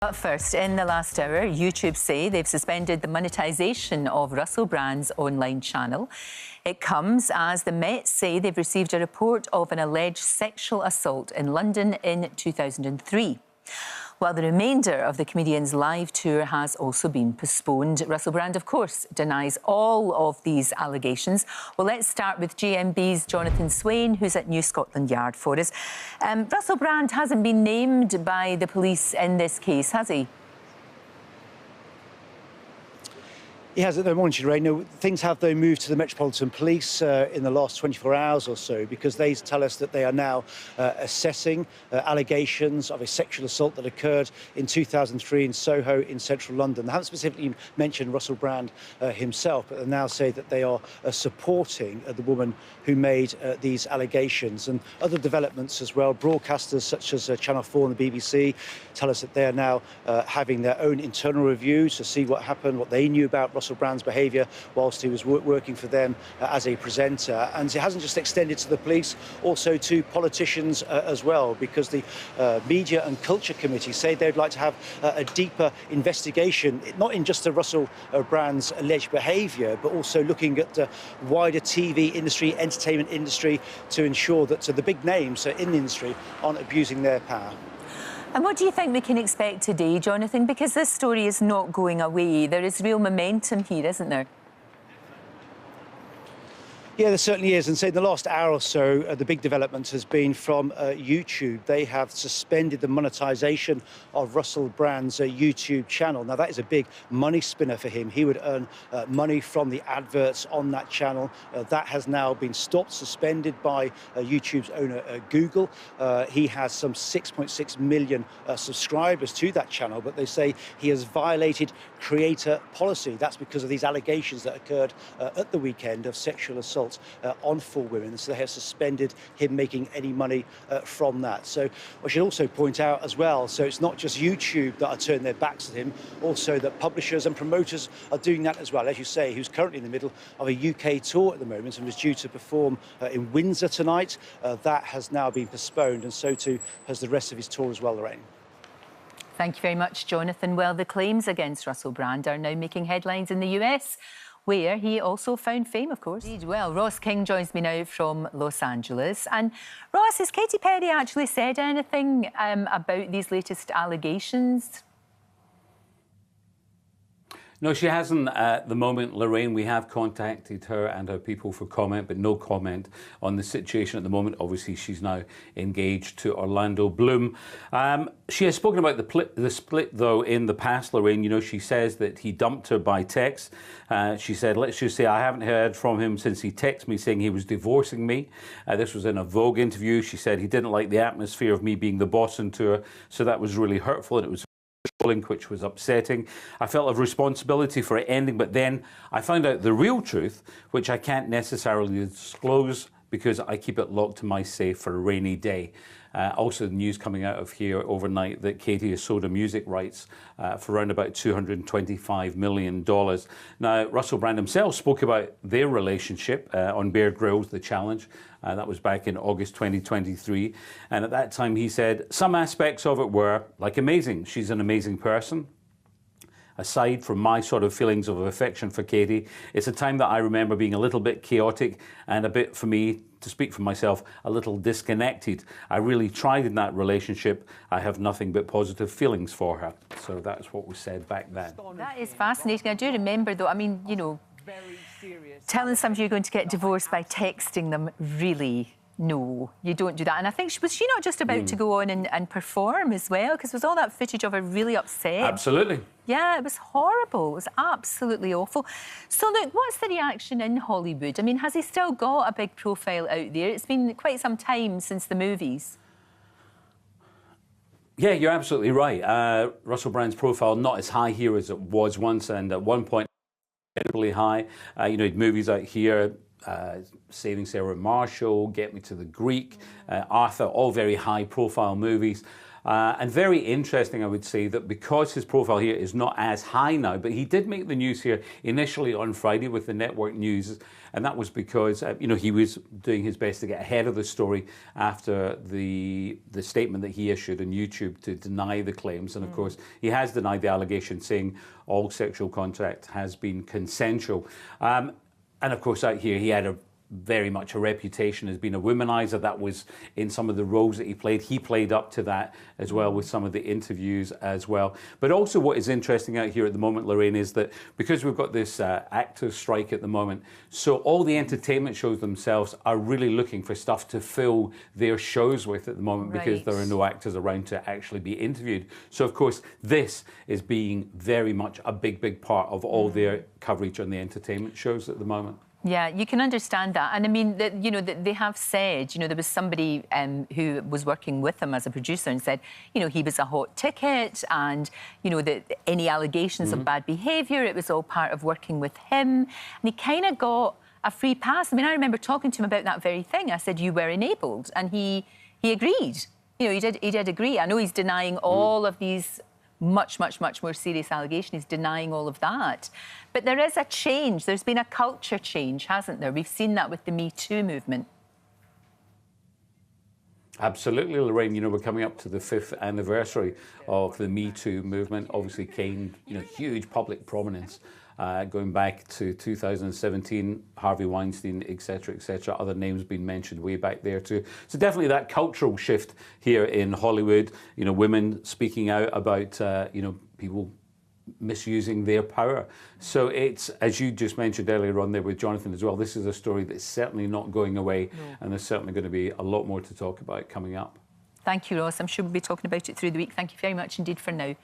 But first, in the last hour, YouTube say they've suspended the monetisation of Russell Brand's online channel. It comes as the Met say they've received a report of an alleged sexual assault in London in 2003. While the remainder of the comedian's live tour has also been postponed. Russell Brand, of course, denies all of these allegations. Well, let's start with GMB's Jonathan Swain, who's at New Scotland Yard for us. Russell Brand hasn't been named by the police in this case, has he? He has at the moment, Lorraine. No, things have, though, moved to the Metropolitan Police in the last 24 hours or so, because they tell us that they are now assessing allegations of a sexual assault that occurred in 2003 in Soho in central London. They haven't specifically mentioned Russell Brand himself, but they now say that they are supporting the woman who made these allegations. And other developments as well, broadcasters such as Channel 4 and the BBC tell us that they are now having their own internal reviews to see what happened, what they knew about Russell Brand's behaviour whilst he was working for them as a presenter. And it hasn't just extended to the police, also to politicians as well, because the Media and Culture Committee say they'd like to have a deeper investigation, not in just the Russell Brand's alleged behaviour, but also looking at the wider TV industry, entertainment industry, to ensure that the big names in the industry aren't abusing their power. And what do you think we can expect today, Jonathan? Because this story is not going away. There is real momentum here, isn't there? Yeah, there certainly is. And say in the last hour or so, the big development has been from YouTube. They have suspended the monetisation of Russell Brand's YouTube channel. Now, that is a big money spinner for him. He would earn money from the adverts on that channel. That has now been stopped, suspended by YouTube's owner, Google. He has some 6.6 million subscribers to that channel, but they say he has violated creator policy. That's because of these allegations that occurred at the weekend of sexual assault on 4 women, so they have suspended him making any money from that. So I should also point out as well, so it's not just YouTube that are turning their backs at him, also that publishers and promoters are doing that as well. As you say, who's currently in the middle of a UK tour at the moment and was due to perform in Windsor tonight. That has now been postponed, and so too has the rest of his tour as well, Lorraine. Thank you very much, Jonathan. Well, the claims against Russell Brand are now making headlines in the US, where he also found fame, of course. Well, Ross King joins me now from Los Angeles. And Ross, has Katy Perry actually said anything about these latest allegations? No, she hasn't at the moment, Lorraine. We have contacted her and her people for comment, but no comment on the situation at the moment. Obviously, she's now engaged to Orlando Bloom. She has spoken about the split, though, in the past, Lorraine. You know, she says that he dumped her by text. She said, let's just say, I haven't heard from him since he texted me saying he was divorcing me. This was in a Vogue interview. She said he didn't like the atmosphere of me being the boss on tour, so that was really hurtful, and it was which was upsetting. I felt a responsibility for it ending, but then I found out the real truth, which I can't necessarily disclose because I keep it locked to my safe for a rainy day. Also, the news coming out of here overnight that Katy has sold her music rights for around about $225 million. Now, Russell Brand himself spoke about their relationship on Bear Grylls, The Challenge. That was back in August 2023. And at that time, he said, some aspects of it were, like, amazing. She's an amazing person. Aside from my sort of feelings of affection for Katy, it's a time that I remember being a little bit chaotic and a bit, for me, to speak for myself, a little disconnected. I really tried in that relationship. I have nothing but positive feelings for her. So that's what was said back then. That is fascinating. I do remember, though, I mean, you know, telling somebody you're going to get divorced by texting them, really, no, you don't do that. And I think, was she not just about to go on and perform as well? Because was all that footage of her really upset? Absolutely. Yeah, it was horrible. It was absolutely awful. So, look, what's the reaction in Hollywood? I mean, has he still got a big profile out there? It's been quite some time since the movies. Yeah, you're absolutely right. Russell Brand's profile not as high here as it was once, and at one point, really high. You know, he had movies out here, Saving Sarah Marshall, Get Me to the Greek, Arthur, all very high-profile movies. And very interesting, I would say, that because his profile here is not as high now, but he did make the news here initially on Friday with the network news, and that was because he was doing his best to get ahead of the story after the statement that he issued on YouTube to deny the claims. And of course, he has denied the allegation, saying all sexual contact has been consensual. And of course, out here, he had very much a reputation as being a womanizer. That was in some of the roles that he played. He played up to that as well with some of the interviews as well. But also what is interesting out here at the moment, Lorraine, is that because we've got this actors strike at the moment, so all the entertainment shows themselves are really looking for stuff to fill their shows with at the moment, because there are no actors around to actually be interviewed. So of course, this is being very much a big part of all their coverage on the entertainment shows at the moment. Yeah, you can understand that. And I mean, they have said, there was somebody who was working with him as a producer and said, he was a hot ticket, and, that any allegations of bad behaviour, it was all part of working with him. And he kind of got a free pass. I mean, I remember talking to him about that very thing. I said, you were enabled. And he agreed. He did agree. I know he's denying all of these much more serious allegation. He's denying all of that. But there is a change. There's been a culture change, hasn't there? We've seen that with the Me Too movement. Absolutely, Lorraine. We're coming up to the 5th anniversary of the Me Too movement. Obviously gained, huge public prominence going back to 2017, Harvey Weinstein, etc., other names being mentioned way back there too. So definitely that cultural shift here in Hollywood, women speaking out about, people misusing their power. So it's, as you just mentioned earlier on there with Jonathan as well, this is a story that's certainly not going away, and there's certainly going to be a lot more to talk about coming up. Thank you, Ross. I'm sure we'll be talking about it through the week. Thank you very much indeed for now.